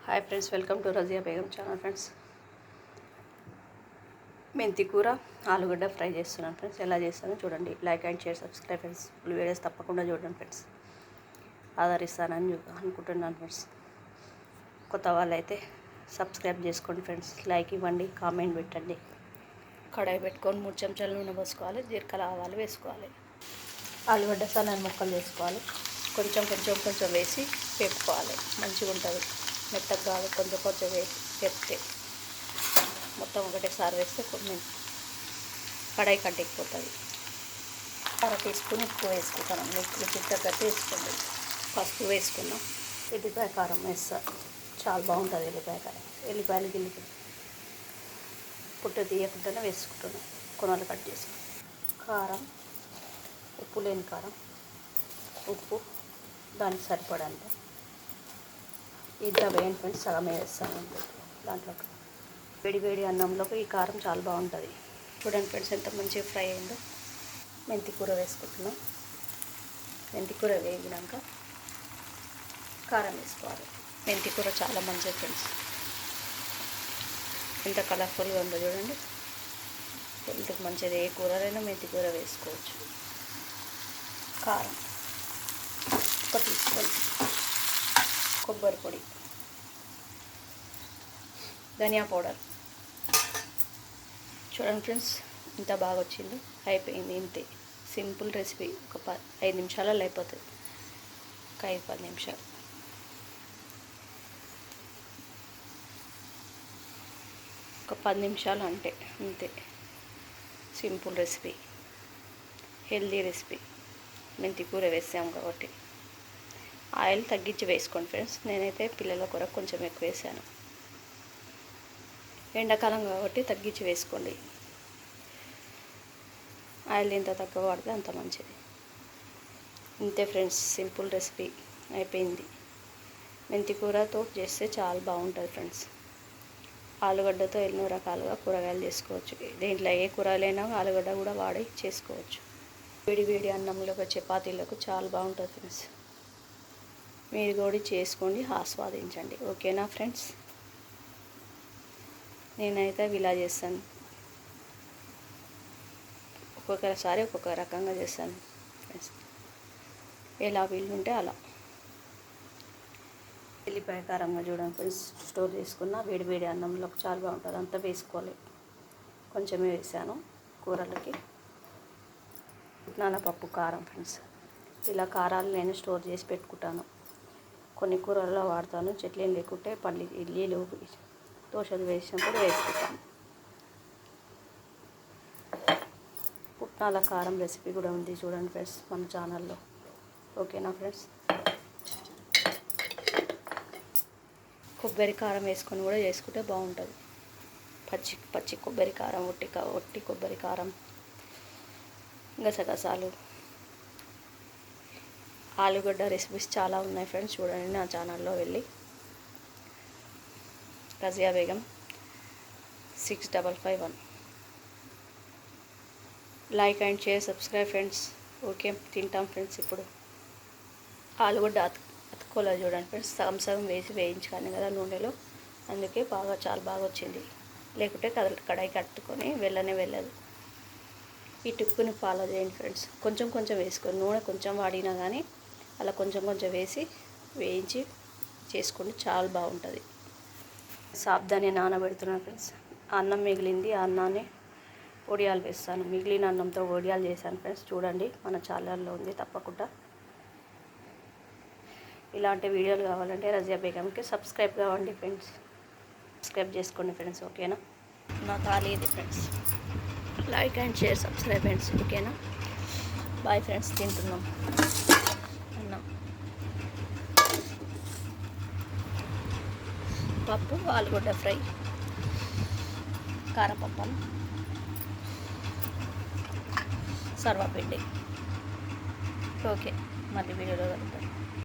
Hi friends, welcome to Razia Begum channel. Friends, మెంతి కూర ఆలుగడ్డ ఫ్రై చేస్తున్నాను. ఫ్రెండ్స్, ఎలా చేస్తానో చూడండి. Like and share, subscribe friends. Videos తప్పకుండా చూడండి ఫ్రెండ్స్. ఆదరిస్తానని అనుకుంటున్నాను ఫ్రెండ్స్. కొత్త వాళ్ళైతే సబ్స్క్రైబ్ చేసుకోండి ఫ్రెండ్స్. లైక్ ఇవ్వండి, కామెంట్ పెట్టండి. కడాయి పెట్టుకొని 3 చెంచాలు నూనె పోసుకోవాలి. జీలకర్ర ఆవాలు వేసుకోవాలి. ఆలుగడ్డ సన్నని ముక్కలు వేసుకోవాలి. కొంచెం వేసి వేపుకోవాలి. మంచిగా ఉంటుంది. మెత్తగా కాదు, కొంచెం వేసి వేపితే మొత్తం ఒకటేసారి వేస్తే కొన్ని కడాయి కట్టెక్కిపోతుంది. 1/2 టీ స్పూన్ ఉప్పు వేసుకుంటాను. మీకు రుచికి తగ్గట్టు వేసుకోండి. పసుపు వేసుకున్నాం. ఎల్లిపాయ కారం వేస్తా. చాలా బాగుంటుంది ఎల్లిపాయ కారం. ఎల్లిపాయలు గిల్లి పుట్టు తీయకుండానే వేసుకుంటున్నాం. కొనలు కట్ చేసుకుని కారం, ఉప్పు లేని కారం, ఉప్పు దానికి సరిపడంత. ఇంత వేయండి ఫ్రెండ్స్, సగమే వేస్తాను దాంట్లోకి. వేడి అన్నంలోకి ఈ కారం చాలా బాగుంటుంది. చూడండి ఫ్రెండ్స్, ఎంత మంచిగా ఫ్రై అయిందో. మెంతి కూర వేసుకుంటున్నాం. మెంతి కూర వేగినాక కారం వేసుకోవాలి. మెంతి కూర చాలా మంచిది ఫ్రెండ్స్. ఎంత కలర్ఫుల్గా ఉందో చూడండి. హెల్త్కి మంచిది. ఏ కూరలైనా మెంతి కూర వేసుకోవచ్చు. కారం 1 టీ స్పూన్, కొబ్బరి పొడి, ధనియా పౌడర్. చూడండి ఫ్రెండ్స్, ఇంత బాగా వచ్చిందో. అయిపోయింది. ఇంతే సింపుల్ రెసిపీ. ఒక 5 నిమిషాలలో అయిపోతుంది. ఒక 5-10 నిమిషాలు. ఒక 10 నిమిషాలు అంటే అంతే. Simple recipe, healthy recipe. మెంతి కూర వేసాము కాబట్టి ఆయిల్ తగ్గించి వేసుకోండి ఫ్రెండ్స్. నేనైతే పిల్లల కొరకు కొంచెం ఎక్కువ వేసాను. ఎండాకాలం కాబట్టి తగ్గించి వేసుకోండి. ఆయిల్ ఎంత తక్కువ వాడితే అంత మంచిది. ఇంతే ఫ్రెండ్స్, సింపుల్ రెసిపీ అయిపోయింది. మెంతి కూరతో చేస్తే చాలా బాగుంటుంది ఫ్రెండ్స్. ఆలుగడ్డతో ఎన్నో రకాలుగా కూరగాయలు చేసుకోవచ్చు. దీంట్లో ఏ కూరలైనా ఆలుగడ్డ కూడా వాడి చేసుకోవచ్చు. వేడి అన్నంలోకి, చపాతీలకు చాలా బాగుంటుంది ఫ్రెండ్స్. మీరు కూడా చేసుకోండి, ఆస్వాదించండి. ఓకేనా ఫ్రెండ్స్? నేనైతే ఇలా చేస్తాను. ఒక్కొక్కసారి ఒక్కొక్క రకంగా చేస్తాను ఫ్రెండ్స్. ఎలా వీలుంటే అలా. ఎల్లిపాయ కారంగా చూడండి ఫ్రెండ్స్. స్టోర్ చేసుకున్న వేడి అన్నంలో చాలా బాగుంటుంది. అంతా వేసుకోవాలి. కొంచెమే వేసాను కూరలకి. పుట్నాల పప్పు కారం ఫ్రెండ్స్. ఇలా కారాలు నేను స్టోర్ చేసి పెట్టుకుంటాను. కొన్ని కూరల్లో వాడతాను. చెట్లేం లేకుంటే ఇడ్లీలు, దోశలు వేసినప్పుడు వేసుకుంటాను. పుట్నాల కారం రెసిపీ కూడా ఉంది చూడండి ఫ్రెండ్స్ మన ఛానల్లో. ఓకేనా ఫ్రెండ్స్? కొబ్బరి కారం వేసుకొని కూడా చేసుకుంటే బాగుంటుంది. పచ్చి కొబ్బరి కారం, ఒట్టి కొబ్బరి కారం, గసగసాలు, ఆలుగడ్డ రెసిపీస్ చాలా ఉన్నాయి ఫ్రెండ్స్. చూడండి నా ఛానల్లో వెళ్ళి. Razia Begum 6551. Like and share, subscribe friends. Okay, తింటాం ఫ్రెండ్స్. ఇప్పుడు ఆలుగడ్డ అతుక్కోలేదు చూడండి ఫ్రెండ్స్. సగం వేసి వేయించుకాను కదా నూనెలో. అందుకే చాలా బాగా వచ్చింది. లేకుంటే కడాయి కట్టుకొని వెళ్ళదు. ఈ టిప్పుని ఫాలో చేయండి ఫ్రెండ్స్. కొంచెం వేసుకొని, నూనె కొంచెం వాడినా కానీ అలా కొంచెం వేసి వేయించి చేసుకోండి. చాలా బాగుంటుంది. సాబ్దాన్ని నానబెడుతున్నాను ఫ్రెండ్స్. అన్నం మిగిలింది. ఆ అన్నాన్ని వడియాలు వేస్తాను. మిగిలిన అన్నంతో వడియాలు చేశాను ఫ్రెండ్స్. చూడండి మన ఛానల్లో ఉంది. తప్పకుండా ఇలాంటి వీడియోలు కావాలంటే రజియా బేగంకి సబ్స్క్రైబ్ కావండి ఫ్రెండ్స్. సబ్స్క్రైబ్ చేసుకోండి ఫ్రెండ్స్. ఓకేనా? నా ఖాళీ ఇది friends. Like and share, subscribe friends. ఓకేనా? Bye friends. తింటున్నాం అన్నం, పప్పు, ఆలుగడ్డ ఫ్రై, కారపప్పలు, సర్వపిండి. ఓకే, మళ్ళీ వీడియోలో కలుగుతాం.